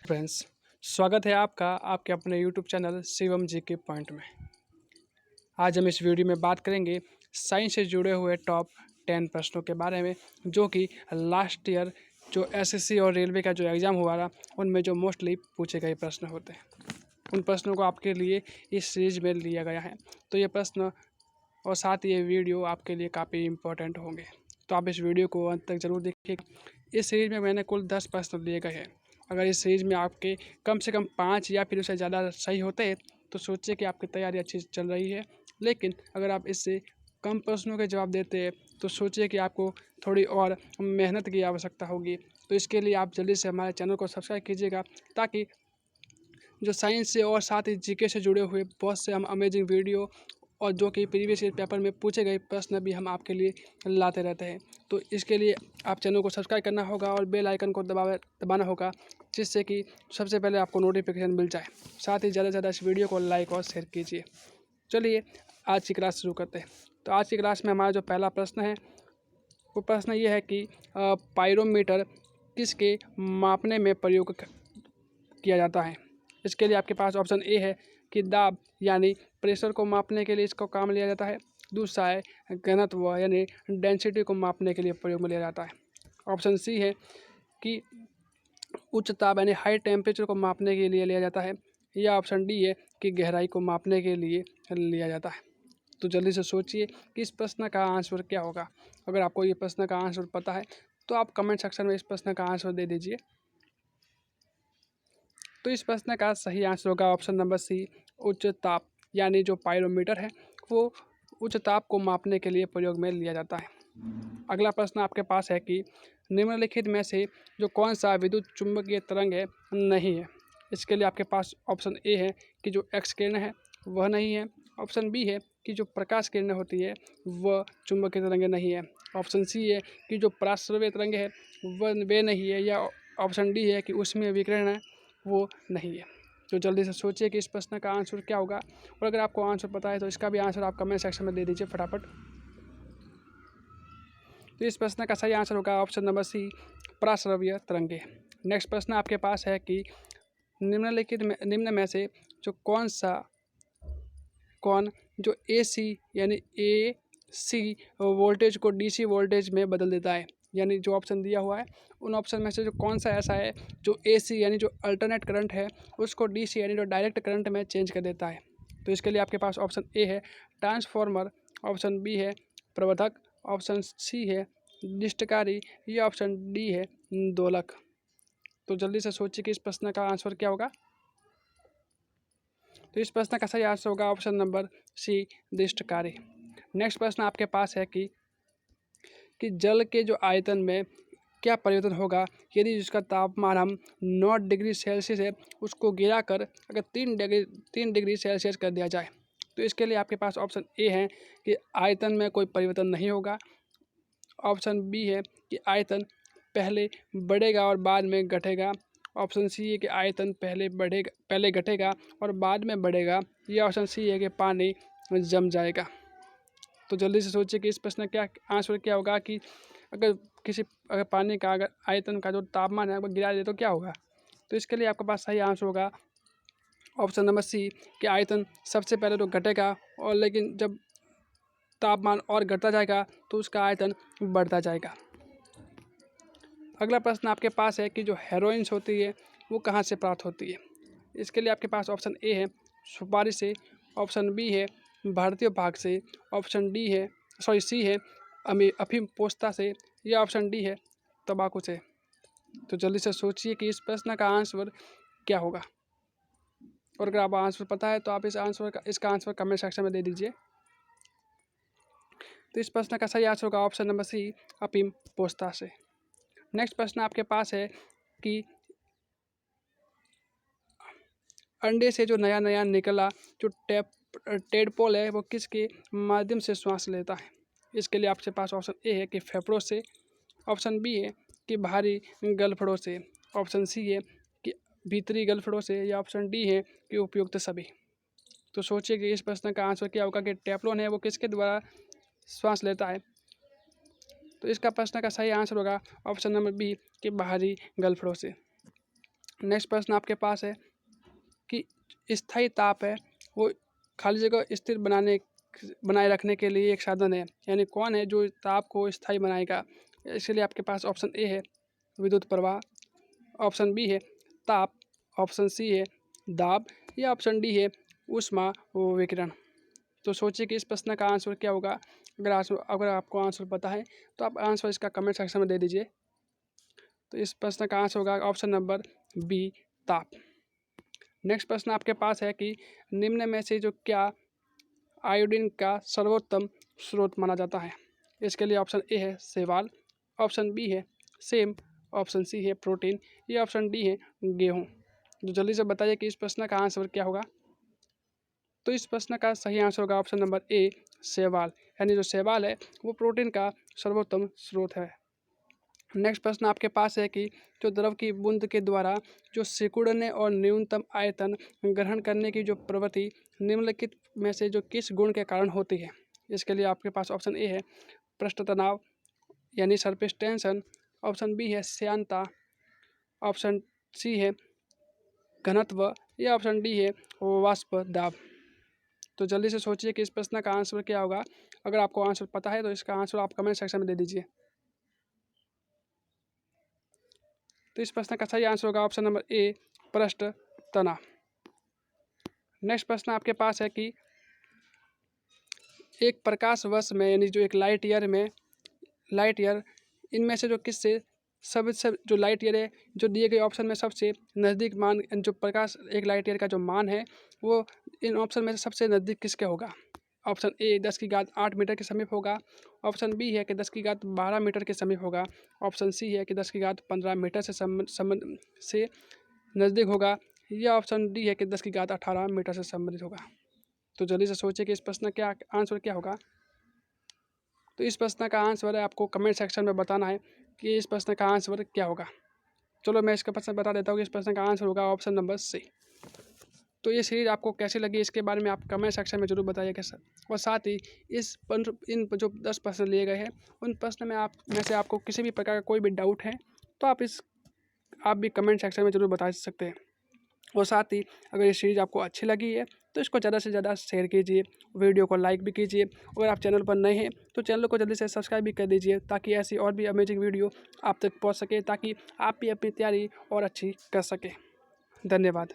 Friends, स्वागत है आपका आपके अपने यूट्यूब चैनल शिवम जी के पॉइंट में। आज हम इस वीडियो में बात करेंगे साइंस से जुड़े हुए टॉप 10 प्रश्नों के बारे में, जो कि लास्ट ईयर जो एसएससी और रेलवे का जो एग्ज़ाम हुआ था उनमें जो मोस्टली पूछे गए प्रश्न होते हैं। उन प्रश्नों को आपके लिए इस सीरीज में लिया गया है। तो ये प्रश्न और साथ ये वीडियो आपके लिए काफ़ी इम्पोर्टेंट होंगे, तो आप इस वीडियो को अंत तक ज़रूर देखिएगा। इस सीरीज़ में मैंने कुल 10 प्रश्न लिए गए हैं। अगर इस सीरीज़ में आपके कम से कम 5 या फिर उससे ज़्यादा सही होते हैं तो सोचिए कि आपकी तैयारी अच्छी चल रही है। लेकिन अगर आप इससे कम प्रश्नों के जवाब देते हैं तो सोचिए कि आपको थोड़ी और मेहनत की आवश्यकता होगी। तो इसके लिए आप जल्दी से हमारे चैनल को सब्सक्राइब कीजिएगा, ताकि जो साइंस से और साथ ही जीके से जुड़े हुए बहुत से हम अमेजिंग वीडियो और जो कि प्रीवियस ईयर पेपर में पूछे गए प्रश्न भी हम आपके लिए लाते रहते हैं। तो इसके लिए आप चैनल को सब्सक्राइब करना होगा और बेल आइकन को दबाना होगा, जिससे कि सबसे पहले आपको नोटिफिकेशन मिल जाए। साथ ही ज़्यादा से ज़्यादा इस वीडियो को लाइक और शेयर कीजिए। चलिए आज की क्लास शुरू करते हैं। तो आज की क्लास में हमारा जो पहला प्रश्न है वो प्रश्न ये है कि पायरोमीटर किसके मापने में प्रयोग किया जाता है। इसके लिए आपके पास ऑप्शन ए है कि दाब यानी प्रेशर को मापने के लिए इसको काम लिया जाता है। दूसरा है घनत्व यानी डेंसिटी को मापने के लिए प्रयोग में लिया जाता है। ऑप्शन सी है कि उच्च ताप यानी हाई टेम्परेचर को मापने के लिए लिया जाता है। या ऑप्शन डी है कि गहराई को मापने के लिए लिया जाता है। तो जल्दी से सोचिए कि इस प्रश्न का आंसर क्या होगा। अगर आपको ये प्रश्न का आंसर पता है तो आप कमेंट सेक्शन में इस प्रश्न का आंसर दे दीजिए। तो इस प्रश्न का सही आंसर होगा ऑप्शन नंबर सी, उच्च ताप। यानी जो पायरोमीटर है वो उच्च ताप को मापने के लिए प्रयोग में लिया जाता है। अगला प्रश्न आपके पास है कि निम्नलिखित में से जो कौन सा विद्युत चुम्बकीय तरंग है नहीं है। इसके लिए आपके पास ऑप्शन ए है कि जो एक्स किरण है वह नहीं है। ऑप्शन बी है कि जो प्रकाश किरण होती है वह चुंबकीय तरंग नहीं है। ऑप्शन सी है कि जो पराश्रव्य तरंग है वह वे नहीं है। या ऑप्शन डी है कि उसमें विकिरण है वो नहीं है। तो जल्दी से सोचिए कि इस प्रश्न का आंसर क्या होगा। और अगर आपको आंसर पता है तो इसका भी आंसर आप कमेंट सेक्शन में दे दीजिए फटाफट। तो इस प्रश्न का सही आंसर होगा ऑप्शन नंबर सी, पराश्रव्य तरंगे। नेक्स्ट प्रश्न आपके पास है कि निम्न में से जो कौन जो AC यानी AC वोल्टेज को DC वोल्टेज में बदल देता है। यानी जो ऑप्शन दिया हुआ है उन ऑप्शन में से जो कौन सा ऐसा है जो AC यानी जो अल्टरनेट करंट है उसको DC यानी जो डायरेक्ट करंट में चेंज कर देता है। तो इसके लिए आपके पास ऑप्शन ए है ट्रांसफॉर्मर, ऑप्शन बी है प्रवर्धक, ऑप्शन सी है निष्ठकारी, या ऑप्शन डी है दोलक। तो जल्दी से सोचिए कि इस प्रश्न का आंसर क्या होगा। तो इस प्रश्न का सही आंसर होगा ऑप्शन नंबर सी, निष्ठकारी। नेक्स्ट प्रश्न आपके पास है कि जल के जो आयतन में क्या परिवर्तन होगा यदि जिसका तापमान हम 9 डिग्री सेल्सियस है उसको गिरा कर अगर 3 डिग्री सेल्सियस कर दिया जाए। तो इसके लिए आपके पास ऑप्शन ए है कि आयतन में कोई परिवर्तन नहीं होगा। ऑप्शन बी है कि आयतन पहले बढ़ेगा और बाद में घटेगा। ऑप्शन सी है कि आयतन पहले घटेगा और बाद में बढ़ेगा। या ऑप्शन सी है कि पानी जम जाएगा। तो जल्दी से सोचिए कि इस प्रश्न क्या आंसर क्या होगा कि अगर पानी का अगर आयतन का जो तापमान है वो गिरा दे तो क्या होगा। तो इसके लिए आपके पास सही आंसर होगा ऑप्शन नंबर सी कि आयतन सबसे पहले तो घटेगा और लेकिन जब तापमान और घटता जाएगा तो उसका आयतन बढ़ता जाएगा। अगला प्रश्न आपके पास है कि जो हेरोइन्स होती है वो कहाँ से प्राप्त होती है। इसके लिए आपके पास ऑप्शन ए है सुपारी से, ऑप्शन बी है भारतीय भाग से, ऑप्शन सी है अफीम पोस्ता से, या ऑप्शन डी है तंबाकू से। तो जल्दी से सोचिए कि इस प्रश्न का आंसर क्या होगा। और अगर आपको आंसर पता है तो आप इसका आंसर कमेंट सेक्शन में दे दीजिए। तो इस प्रश्न का सही आंसर होगा ऑप्शन नंबर सी, अफीम पोस्ता से। नेक्स्ट प्रश्न आपके पास है कि अंडे से जो नया निकला जो टेडपोल है वो किसके माध्यम से श्वास लेता है। इसके लिए आपके पास ऑप्शन ए है कि फेफड़ों से, ऑप्शन बी है कि बाहरी गलफड़ों से, ऑप्शन सी है कि भीतरी गलफड़ों से, या ऑप्शन डी है कि उपयुक्त सभी। तो सोचिए कि इस प्रश्न का आंसर क्या होगा कि टेफ्लॉन है वो किसके द्वारा श्वास लेता है। तो इसका प्रश्न का सही आंसर होगा ऑप्शन नंबर बी कि बाहरी गलफड़ों से। नेक्स्ट प्रश्न आपके पास है कि स्थायी ताप है वो खाली जगह स्थिर बनाए रखने के लिए एक साधन है, यानी कौन है जो ताप को स्थायी बनाएगा। इसलिए आपके पास ऑप्शन ए है विद्युत प्रवाह, ऑप्शन बी है ताप, ऑप्शन सी है दाब या ऑप्शन डी है ऊष्मा विकिरण। तो सोचिए कि इस प्रश्न का आंसर क्या होगा। अगर आपको आंसर पता है तो आप आंसर इसका कमेंट सेक्शन में दे दीजिए। तो इस प्रश्न का आंसर होगा ऑप्शन नंबर बी ताप। नेक्स्ट प्रश्न आपके पास है कि निम्न में से जो क्या आयोडीन का सर्वोत्तम स्रोत माना जाता है। इसके लिए ऑप्शन ए है शैवाल, ऑप्शन बी है सेम, ऑप्शन सी है प्रोटीन या ऑप्शन डी है गेहूँ। तो जल्दी से बताइए कि इस प्रश्न का आंसर क्या होगा। तो इस प्रश्न का सही आंसर होगा ऑप्शन नंबर ए शैवाल, यानी जो शैवाल है वो प्रोटीन का सर्वोत्तम स्रोत है। नेक्स्ट प्रश्न आपके पास है कि जो द्रव की बूंद के द्वारा जो सिकुड़ने और न्यूनतम आयतन ग्रहण करने की जो प्रवृत्ति निम्नलिखित में से जो किस गुण के कारण होती है। इसके लिए आपके पास ऑप्शन ए है पृष्ठ तनाव यानी सरफेस टेंशन, ऑप्शन बी है श्यानता, ऑप्शन सी है घनत्व या ऑप्शन डी है वाष्प दाब। तो जल्दी से सोचिए कि इस प्रश्न का आंसर क्या होगा। अगर आपको आंसर पता है तो इसका आंसर आप कमेंट सेक्शन में दे दीजिए। तो इस प्रश्न का सही आंसर होगा ऑप्शन नंबर ए पृष्ठ तनाव। नेक्स्ट प्रश्न आपके पास है कि एक प्रकाश वर्ष में यानी जो एक लाइट ईयर इनमें से जो किससे सबसे जो लाइट ईयर है जो दिए गए ऑप्शन में सबसे नज़दीक मान जो प्रकाश एक लाइट ईयर का जो मान है वो इन ऑप्शन में से सबसे नज़दीक किसके होगा। ऑप्शन ए 10⁸ मीटर के समीप होगा, ऑप्शन बी है कि 10⁻12 मीटर के समीप होगा, ऑप्शन सी है कि 10⁻15 मीटर से नज़दीक होगा या ऑप्शन डी है कि 10⁻18 मीटर से संबंधित होगा। तो जल्दी से सोचिए कि इस प्रश्न का आंसर क्या होगा। तो इस प्रश्न का आंसर है आपको कमेंट सेक्शन में बताना है कि इस प्रश्न का आंसर क्या होगा। चलो मैं इसका प्रश्न बता देता हूँ कि इस प्रश्न का आंसर होगा ऑप्शन नंबर सी। तो ये सीरीज़ आपको कैसी लगी इसके बारे में आप कमेंट सेक्शन में ज़रूर बताइएगा सर। और साथ ही इन जो 10 प्रश्न लिए गए हैं उन प्रश्न में से आपको किसी भी प्रकार का कोई भी डाउट है तो आप भी कमेंट सेक्शन में ज़रूर बता सकते हैं। और साथ ही अगर ये सीरीज़ आपको अच्छी लगी है तो इसको ज़्यादा से ज़्यादा शेयर कीजिए, वीडियो को लाइक भी कीजिए। अगर आप चैनल पर नए हैं तो चैनल को जल्दी से सब्सक्राइब भी कर दीजिए ताकि ऐसी और भी अमेजिंग वीडियो आप तक पहुंच सके, ताकि आप भी अपनी तैयारी और अच्छी कर सकें। धन्यवाद।